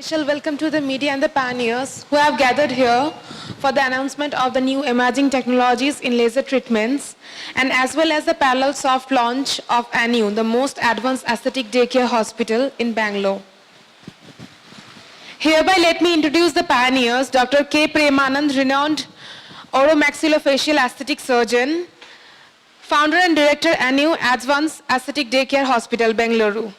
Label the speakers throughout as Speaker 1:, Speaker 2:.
Speaker 1: Special welcome to the media and the pioneers who have gathered here for the announcement of the new emerging technologies in laser treatments and as well as the parallel soft launch of Anew, the most advanced aesthetic daycare hospital in Bangalore. Hereby let me introduce the pioneers, Dr. K. Premanand, renowned oromaxillofacial aesthetic surgeon, founder and director Anew Advanced Aesthetic Daycare Hospital, Bangalore.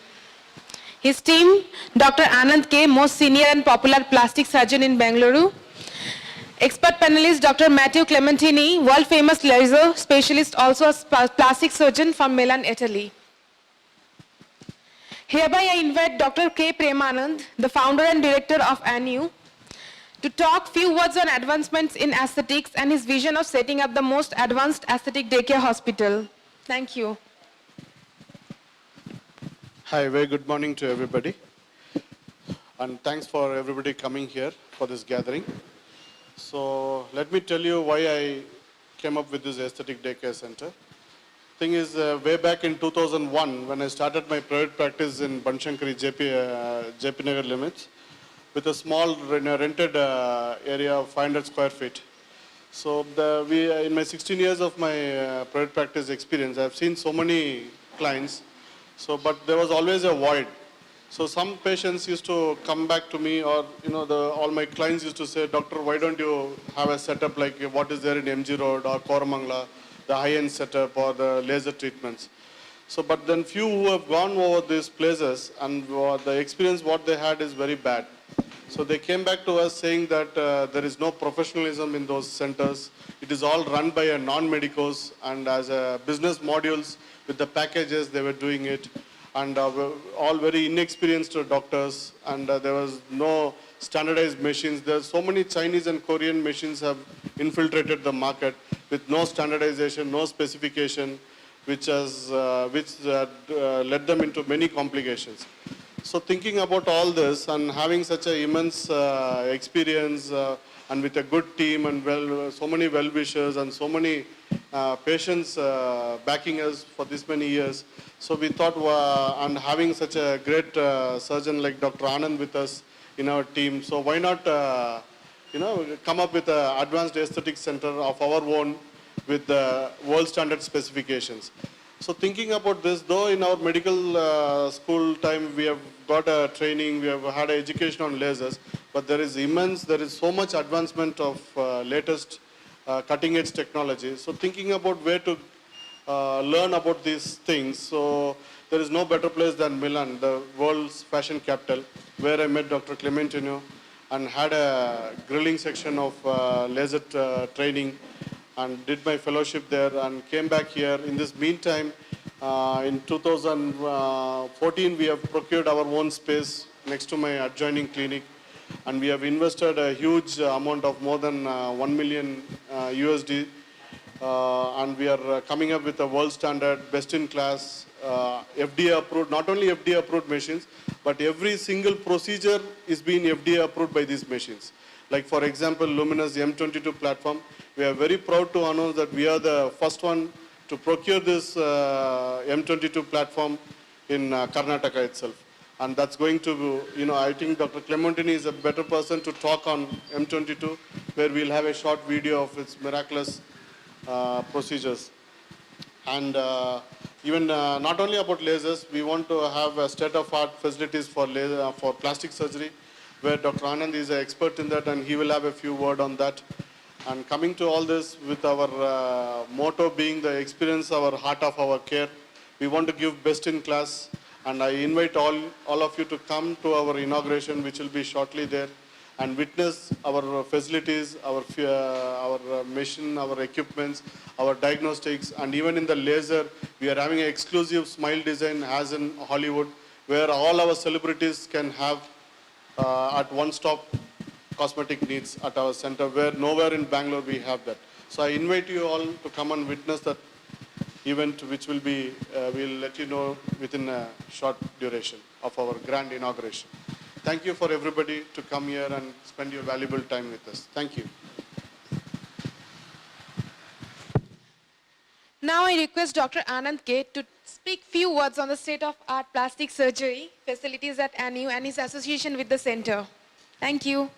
Speaker 1: His team, Dr. Anand K., most senior and popular plastic surgeon in Bangalore. Expert panelist, Dr. Matteo Clementini, world-famous laser specialist, also a plastic surgeon from Milan, Italy. Hereby I invite Dr. K. Premanand, the founder and director of Anew, to talk few words on advancements in aesthetics and his vision of setting up the most advanced aesthetic daycare hospital. Thank you.
Speaker 2: Hi, very good morning to everybody. And thanks for everybody coming here for this gathering. So let me tell you why I came up with this aesthetic daycare center. Thing is, way back in 2001, when I started my private practice in Banshankari, JP Nagar limits, with a small rented area of 500 square feet. So in my 16 years of my private practice experience, I've seen so many clients. But there was always a void. So some patients used to come back to me, or all my clients used to say, "Doctor, why don't you have a setup like what is there in MG Road or Koramangala, the high-end setup or the laser treatments?" But then few who have gone over these places and the experience what they had is very bad. So they came back to us saying that there is no professionalism in those centers. It is all run by a non-medicos, and as a business modules with the packages they were doing it, and all very inexperienced doctors, and there was no standardized machines. There are so many Chinese and Korean machines have infiltrated the market with no standardization, no specification, which led them into many complications. So thinking about all this and having such an immense experience and with a good team and so many well-wishers and so many patients backing us for this many years, so we thought, and having such a great surgeon like Dr. Anand with us in our team, so why not come up with an advanced aesthetic center of our own with the world standard specifications. So thinking about this, though in our medical school time we have got a training, we have had an education on lasers, but there is so much advancement of latest cutting edge technology. So thinking about where to learn about these things, so there is no better place than Milan, the world's fashion capital, where I met Dr. Clementino and had a grilling section of laser training, and did my fellowship there and came back here. In this meantime, in 2014, we have procured our own space next to my adjoining clinic, and we have invested a huge amount of more than 1 million USD, and we are coming up with a world standard, best in class, FDA approved, not only FDA approved machines, but every single procedure is being FDA approved by these machines. Like for example, Luminous M22 platform, we are very proud to announce that we are the first one to procure this M22 platform in Karnataka itself. And that's going to, I think Dr. Clementini is a better person to talk on M22, where we'll have a short video of its miraculous procedures. And even not only about lasers, we want to have state-of-art facilities for plastic surgery, where Dr. Anand is an expert in that, and he will have a few words on that. And coming to all this with our motto being the experience, our heart of our care, we want to give best in class. And I invite all of you to come to our inauguration, which will be shortly there, and witness our facilities, our machine, our equipments, our diagnostics, and even in the laser, we are having an exclusive smile design as in Hollywood, where all our celebrities can have at one-stop cosmetic needs at our center, where nowhere in Bangalore we have that. So I invite you all to come and witness that event, which will be, we'll let you know within a short duration of our grand inauguration. Thank you for everybody to come here and spend your valuable time with us. Thank you.
Speaker 1: Now I request Dr. Anand K. to speak speak few words on the state-of-art plastic surgery facilities at Anew and its association with the center. Thank you.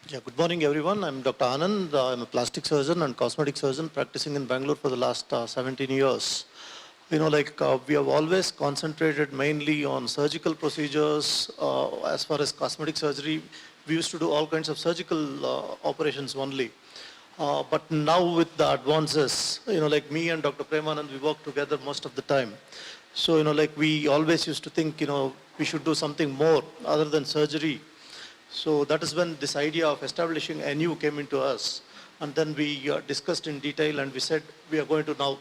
Speaker 3: Yeah, good morning, everyone. I'm Dr. Anand. I'm a plastic surgeon and cosmetic surgeon practicing in Bangalore for the last 17 years. We have always concentrated mainly on surgical procedures. As far as cosmetic surgery, we used to do all kinds of surgical operations only. But now with the advances, like me and Dr. Premanand, we work together most of the time. So, we always used to think, we should do something more other than surgery. So that is when this idea of establishing Anew came into us. And then we discussed in detail and we said we are going to now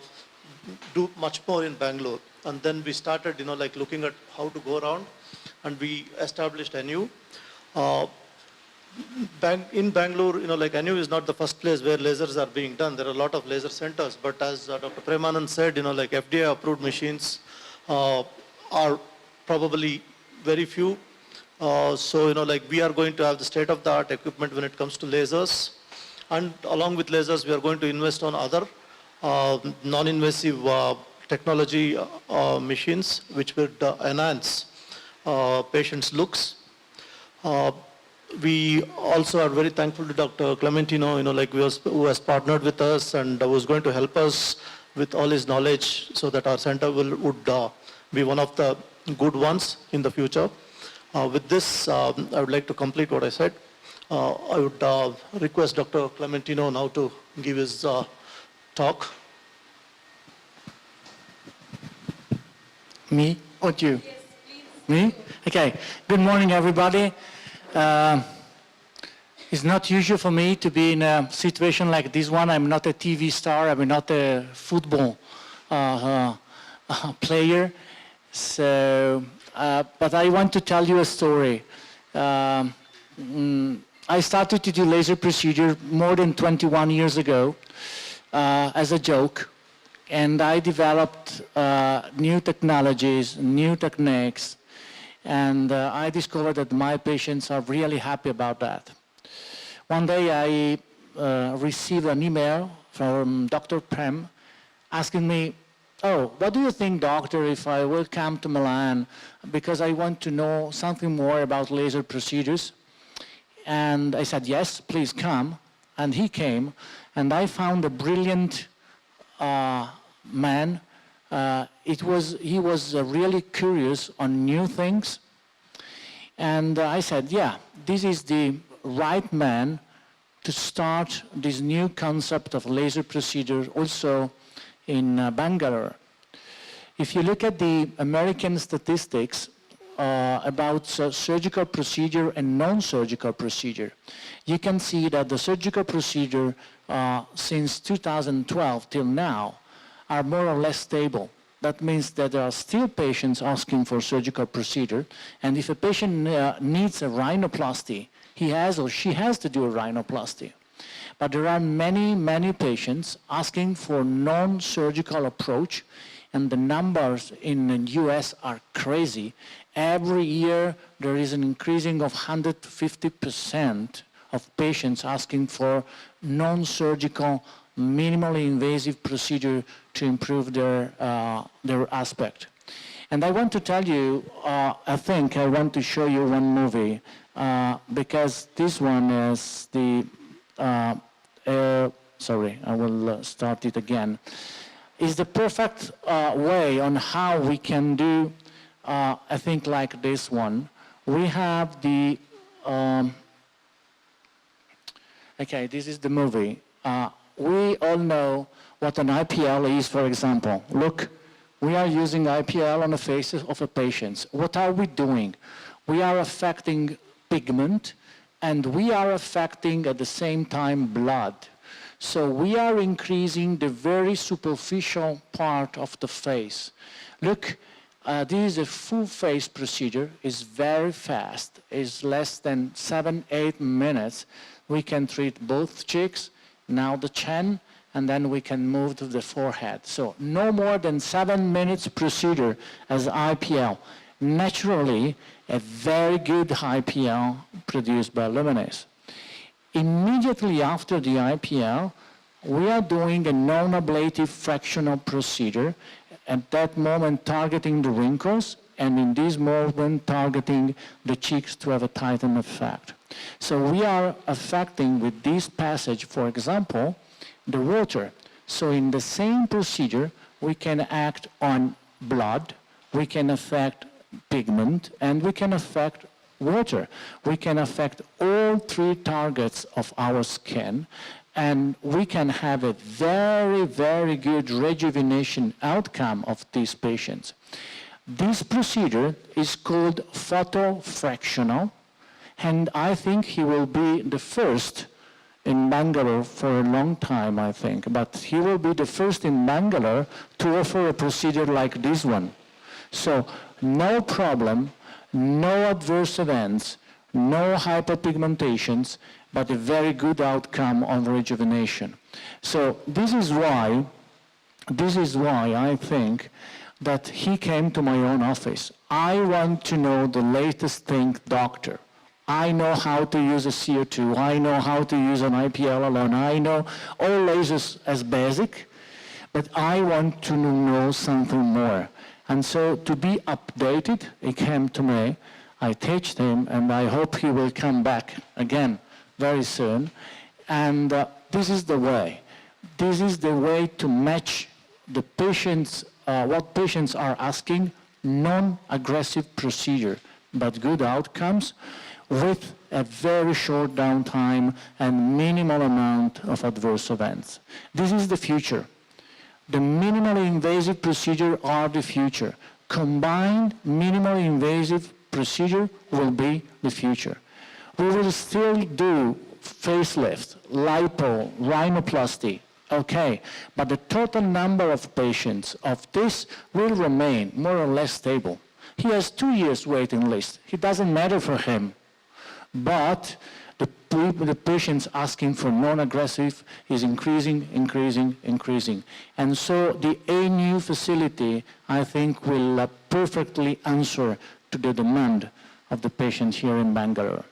Speaker 3: do much more in Bangalore. And then we started, looking at how to go around, and we established Anew. In Bangalore, Anew is not the first place where lasers are being done. There are a lot of laser centers, but as Dr. Premanand said, FDA approved machines are probably very few. We are going to have the state-of-the-art equipment when it comes to lasers. And along with lasers, we are going to invest on other non-invasive technology machines which would enhance patients' looks. We also are very thankful to Dr. Clementino, who has partnered with us and was going to help us with all his knowledge so that our center would be one of the good ones in the future. With this, I would like to complete what I said. I would request Dr. Clementino now to give his talk.
Speaker 4: Me or you? Yes, please. Me? Okay. Good morning, everybody. It's not usual for me to be in a situation like this one. I'm not a TV star. I'm not a football player. So, but I want to tell you a story. I started to do laser procedure more than 21 years ago as a joke. And I developed new technologies, new techniques, and I discovered that my patients are really happy about that. One day I received an email from Dr. Prem asking me, "Oh, what do you think, doctor, if I will come to Milan because I want to know something more about laser procedures?" And I said, "Yes, please come." And he came, and I found a brilliant man. He was really curious on new things. And I said, yeah, this is the right man to start this new concept of laser procedure also in Bangalore. If you look at the American statistics about surgical procedure and non-surgical procedure, you can see that the surgical procedure since 2012 till now are more or less stable. That means that there are still patients asking for surgical procedure, and if a patient needs a rhinoplasty, he has or she has to do a rhinoplasty. But there are many, many patients asking for non-surgical approach, and the numbers in the US are crazy. Every year there is an increasing of 150% of patients asking for non-surgical, minimally invasive procedure to improve their aspect. And I want to tell you, I want to show you one movie, because this one is the, sorry, I will start it again. Is the perfect way on how we can do a thing like this one. We have the, okay, this is the movie. We all know what an IPL is, for example. Look, we are using IPL on the faces of a patient. What are we doing? We are affecting pigment, and we are affecting at the same time blood. So we are increasing the very superficial part of the face. Look, this is a full face procedure. It's very fast. It's less than 7-8 minutes. We can treat both cheeks, now the chin, and then we can move to the forehead. So no more than 7 minutes procedure as IPL. Naturally, a very good IPL produced by Luminase. Immediately after the IPL, We are doing a non-ablative fractional procedure, at that moment targeting the wrinkles, and in this moment targeting the cheeks to have a tighten effect. So we are affecting with this passage, for example, the water. So in the same procedure, we can act on blood, we can affect pigment, and we can affect water. We can affect all three targets of our skin, and we can have a very, very good rejuvenation outcome of these patients. This procedure is called photofractional, and I think he will be the first in Bangalore for a long time, I think. But he will be the first in Bangalore to offer a procedure like this one. So no problem, no adverse events, no hyperpigmentations, but a very good outcome on rejuvenation. So this is why I think that he came to my own office. I want to know the latest thing, doctor. I know how to use a CO2, I know how to use an IPL alone, I know all lasers as basic, but I want to know something more. And so to be updated, he came to me, I teach him, and I hope he will come back again very soon. And this is the way. This is the way to match the patients, what patients are asking, non-aggressive procedure, but good outcomes with a very short downtime and minimal amount of adverse events. This is the future. The minimally invasive procedure are the future. Combined minimally invasive procedure will be the future. We will still do facelift, lipo, rhinoplasty, okay, but the total number of patients of this will remain more or less stable. He has 2 years waiting list. It doesn't matter for him. But the patients asking for non-aggressive is increasing. And so the Anew facility, I think, will perfectly answer to the demand of the patients here in Bangalore.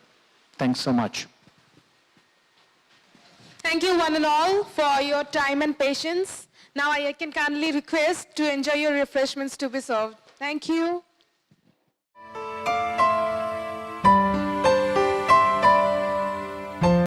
Speaker 4: Thanks so much.
Speaker 1: Thank you one and all for your time and patience. Now I can kindly request to enjoy your refreshments to be served. Thank you.